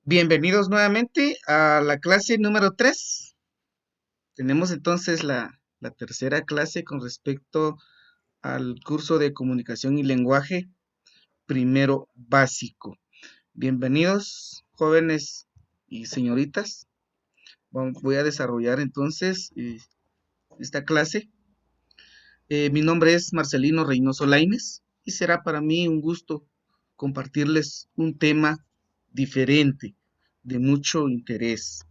Bienvenidos nuevamente a la clase número 3. Tenemos entonces la tercera clase con respecto al curso de comunicación y lenguaje primero básico. Bienvenidos, jóvenes y señoritas. Voy a desarrollar entonces esta clase. Mi nombre es Marcelino Reynoso Laínez y será para mí un gusto compartirles un tema diferente, de mucho interés.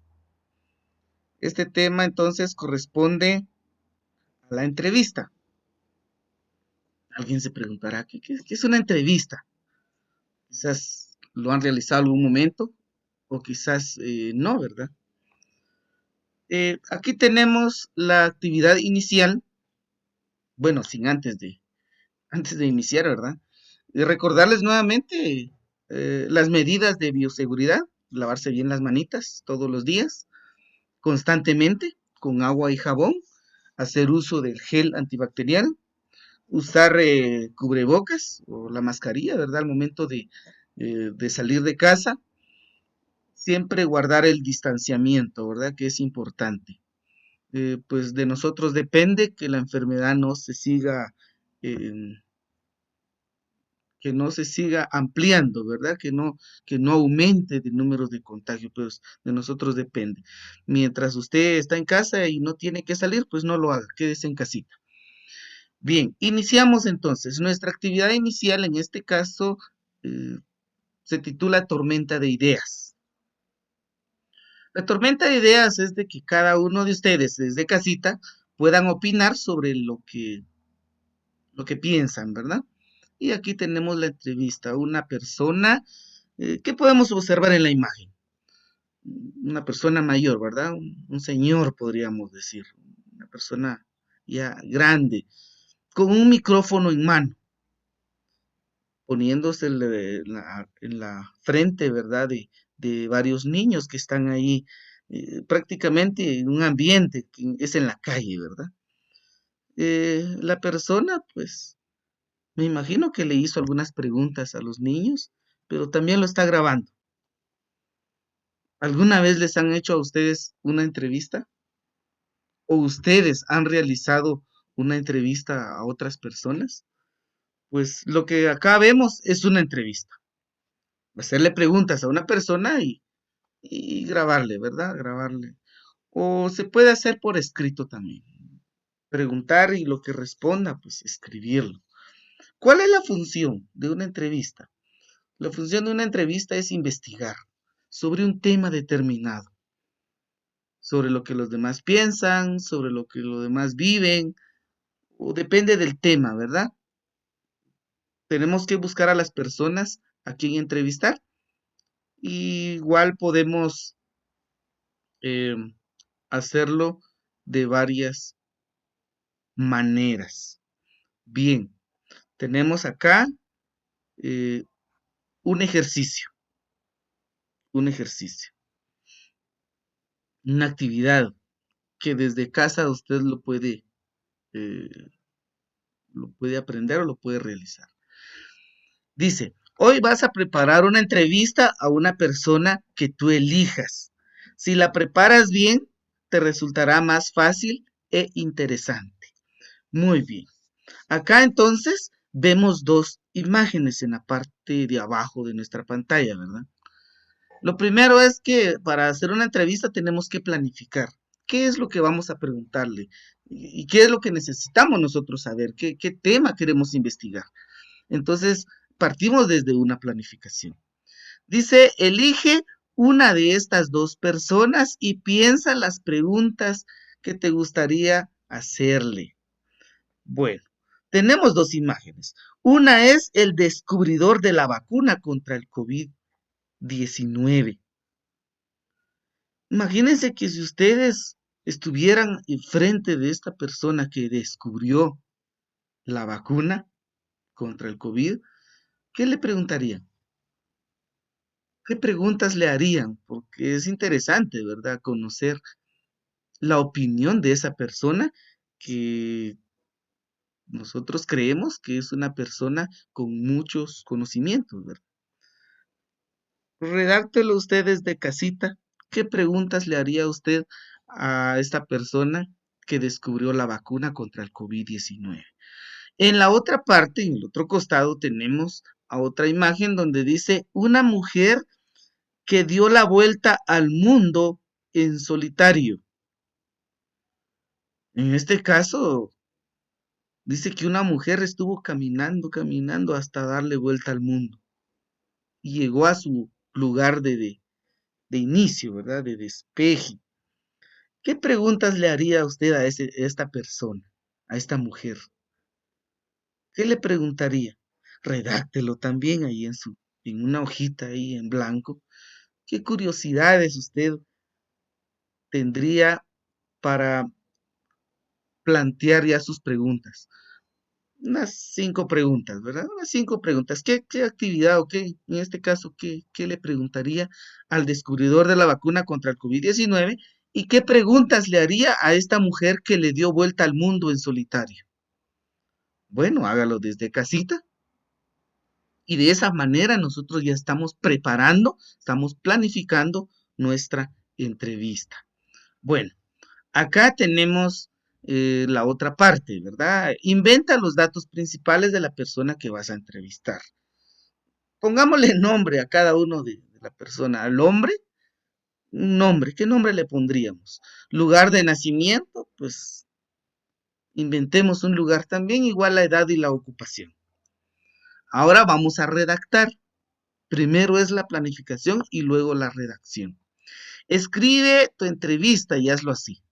Este tema entonces corresponde a la entrevista. Alguien se preguntará, ¿qué es una entrevista? Quizás lo han realizado algún momento o quizás no, ¿verdad? Aquí tenemos la actividad inicial, bueno, sin antes de iniciar, ¿verdad? Y recordarles nuevamente las medidas de bioseguridad, lavarse bien las manitas todos los días, constantemente, con agua y jabón, hacer uso del gel antibacterial, usar cubrebocas o la mascarilla, ¿verdad? Al momento de salir de casa, siempre guardar el distanciamiento, ¿verdad? Que es importante. Pues de nosotros depende que la enfermedad no se siga, eh, que no se siga ampliando, ¿verdad? Que no aumente de números de contagio, pues de nosotros depende. Mientras usted está en casa y no tiene que salir, pues no lo haga, quédese en casita. Bien, iniciamos entonces. Nuestra actividad inicial en este caso eh, se titula Tormenta de Ideas. La tormenta de ideas es de que cada uno de ustedes desde casita puedan opinar sobre lo que piensan, ¿verdad? Y aquí tenemos la entrevista, una persona que podemos observar en la imagen. Una persona mayor, ¿verdad? Un señor, podríamos decir. Una persona ya grande, con un micrófono en mano poniéndose en la frente, ¿verdad? De varios niños que están ahí prácticamente en un ambiente que es en la calle, ¿verdad? La persona, pues, me imagino que le hizo algunas preguntas a los niños, pero también lo está grabando. ¿Alguna vez les han hecho a ustedes una entrevista? ¿O ustedes han realizado una entrevista a otras personas? Pues lo que acá vemos es una entrevista. Hacerle preguntas a una persona y grabarle, ¿verdad? Grabarle. O se puede hacer por escrito también. Preguntar y lo que responda, pues escribirlo. ¿Cuál es la función de una entrevista? La función de una entrevista es investigar sobre un tema determinado, sobre lo que los demás piensan, sobre lo que los demás viven, o depende del tema, ¿verdad? Tenemos que buscar a las personas a quien entrevistar. Y igual podemos eh, hacerlo de varias maneras. Bien, tenemos acá eh, un ejercicio, un ejercicio, una actividad que desde casa usted eh, lo puede aprender o lo puede realizar. Dice, hoy vas a preparar una entrevista a una persona que tú elijas. Si la preparas bien, te resultará más fácil e interesante. Muy bien. Acá entonces vemos dos imágenes en la parte de abajo de nuestra pantalla, ¿verdad? Lo primero es que para hacer una entrevista tenemos que planificar. ¿Qué es lo que vamos a preguntarle? ¿Y qué es lo que necesitamos nosotros saber? ¿Qué tema queremos investigar? Entonces, partimos desde una planificación. Dice, elige una de estas dos personas y piensa las preguntas que te gustaría hacerle. Bueno, tenemos dos imágenes. Una es el descubridor de la vacuna contra el COVID-19. Imagínense que si ustedes estuvieran enfrente de esta persona que descubrió la vacuna contra el COVID, ¿qué le preguntarían? ¿Qué preguntas le harían? Porque es interesante, ¿verdad? Conocer la opinión de esa persona que nosotros creemos que es una persona con muchos conocimientos, ¿verdad? Redáctelo usted desde casita. ¿Qué preguntas le haría usted a esta persona que descubrió la vacuna contra el COVID-19? En la otra parte, en el otro costado, tenemos a otra imagen donde dice una mujer que dio la vuelta al mundo en solitario. En este caso, dice que una mujer estuvo caminando, caminando hasta darle vuelta al mundo y llegó a su lugar de inicio, ¿verdad? De despeje. ¿Qué preguntas le haría usted a esta persona, a esta mujer? ¿Qué le preguntaría? Redáctelo también ahí en una hojita ahí en blanco. ¿Qué curiosidades usted tendría para plantear ya sus preguntas? Unas 5 preguntas, ¿verdad? Unas 5 preguntas. ¿Qué actividad o qué, en este caso, qué le preguntaría al descubridor de la vacuna contra el COVID-19? ¿Y qué preguntas le haría a esta mujer que le dio vuelta al mundo en solitario? Bueno, hágalo desde casita y de esa manera nosotros ya estamos preparando, estamos planificando nuestra entrevista. Bueno, acá tenemos la otra parte, ¿verdad? Inventa los datos principales de la persona que vas a entrevistar. Pongámosle nombre a cada uno de la persona. Al hombre, un nombre. ¿Qué nombre le pondríamos? Lugar de nacimiento, pues inventemos un lugar también, igual la edad y la ocupación. Ahora vamos a redactar. Primero es la planificación y luego la redacción. Escribe tu entrevista y hazlo así.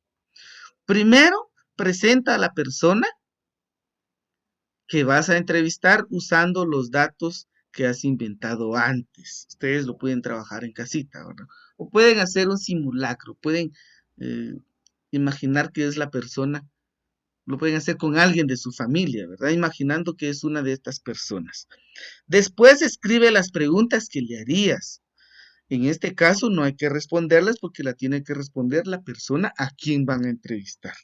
Primero, presenta a la persona que vas a entrevistar usando los datos que has inventado antes. Ustedes lo pueden trabajar en casita, ¿verdad? O pueden hacer un simulacro, pueden eh, imaginar que es la persona, lo pueden hacer con alguien de su familia, ¿verdad? Imaginando que es una de estas personas. Después escribe las preguntas que le harías. En este caso no hay que responderlas porque la tiene que responder la persona a quien van a entrevistar.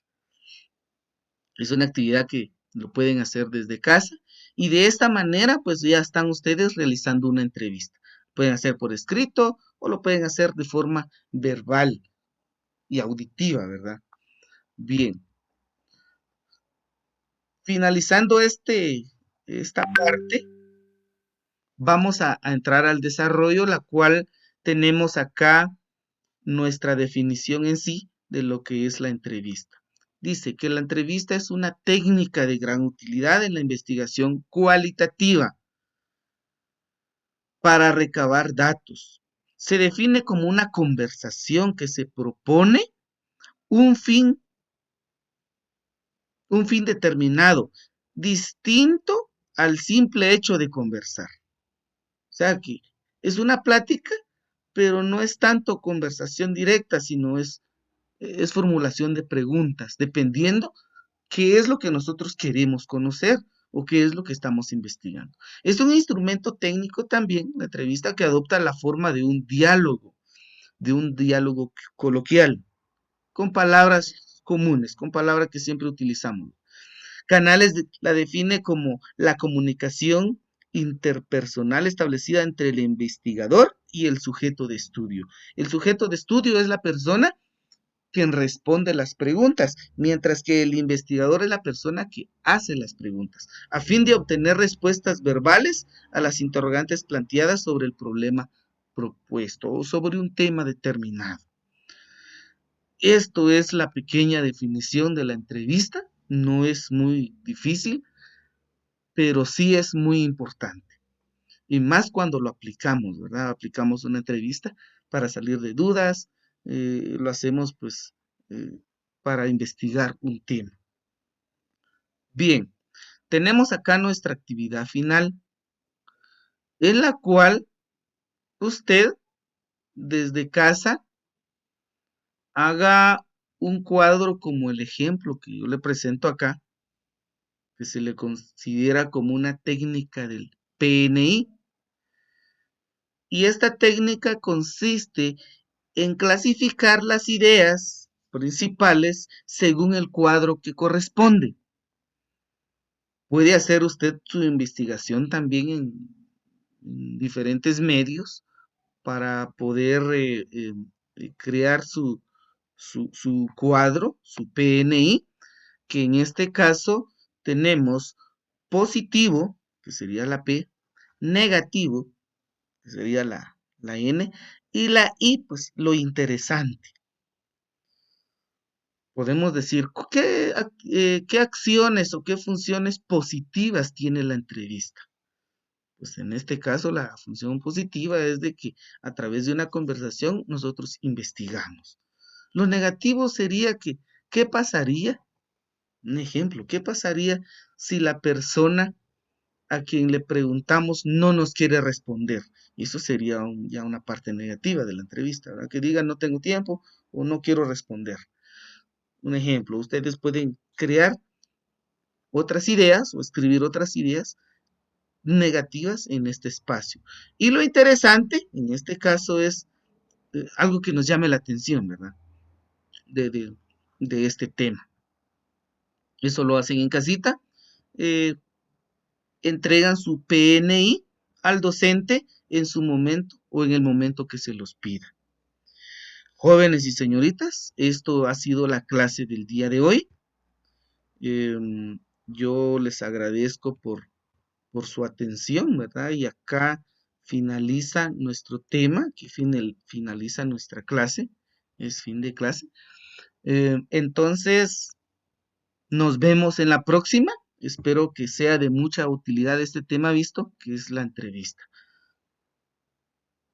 Es una actividad que lo pueden hacer desde casa y de esta manera pues ya están ustedes realizando una entrevista. Pueden hacer por escrito o lo pueden hacer de forma verbal y auditiva, ¿verdad? Bien, finalizando esta parte, vamos a entrar al desarrollo, la cual tenemos acá nuestra definición en sí de lo que es la entrevista. Dice que la entrevista es una técnica de gran utilidad en la investigación cualitativa para recabar datos. Se define como una conversación que se propone un fin, un fin determinado, distinto al simple hecho de conversar. O sea que es una plática, pero no es tanto conversación directa, sino es formulación de preguntas, dependiendo qué es lo que nosotros queremos conocer o qué es lo que estamos investigando. Es un instrumento técnico también, la entrevista, que adopta la forma de un diálogo coloquial, con palabras comunes, con palabras que siempre utilizamos. La define como la comunicación interpersonal establecida entre el investigador y el sujeto de estudio. El sujeto de estudio es la persona quien responde las preguntas, mientras que el investigador es la persona que hace las preguntas, a fin de obtener respuestas verbales a las interrogantes planteadas sobre el problema propuesto o sobre un tema determinado. Esto es la pequeña definición de la entrevista, no es muy difícil, pero sí es muy importante. Y más cuando lo aplicamos, ¿verdad? Aplicamos una entrevista para salir de dudas, lo hacemos pues eh, para investigar un tema. Bien, tenemos acá nuestra actividad final, en la cual usted desde casa haga un cuadro como el ejemplo que yo le presento acá, que se le considera como una técnica del PNI. Y esta técnica consiste en clasificar las ideas principales según el cuadro que corresponde. Puede hacer usted su investigación también en diferentes medios, para poder crear su cuadro, su PNI, que en este caso tenemos positivo, que sería la P, negativo, que sería la N, y la I, pues lo interesante. Podemos decir, ¿qué acciones o qué funciones positivas tiene la entrevista? Pues en este caso la función positiva es de que a través de una conversación nosotros investigamos. Lo negativo sería que, ¿qué pasaría? Un ejemplo, ¿qué pasaría si la persona a quien le preguntamos no nos quiere responder? Y eso sería ya una parte negativa de la entrevista, ¿verdad? Que diga no tengo tiempo o no quiero responder. Un ejemplo, ustedes pueden crear otras ideas o escribir otras ideas negativas en este espacio. Y lo interesante en este caso es algo que nos llame la atención, ¿verdad? De, de, de este tema. Eso lo hacen en casita. eh, Entregan su PNI al docente en su momento o en el momento que se los pida. Jóvenes y señoritas, esto ha sido la clase del día de hoy. Yo les agradezco por su atención, ¿verdad? Y acá finaliza nuestro tema, que finaliza nuestra clase, es fin de clase. Entonces, nos vemos en la próxima. Espero que sea de mucha utilidad este tema visto, que es la entrevista.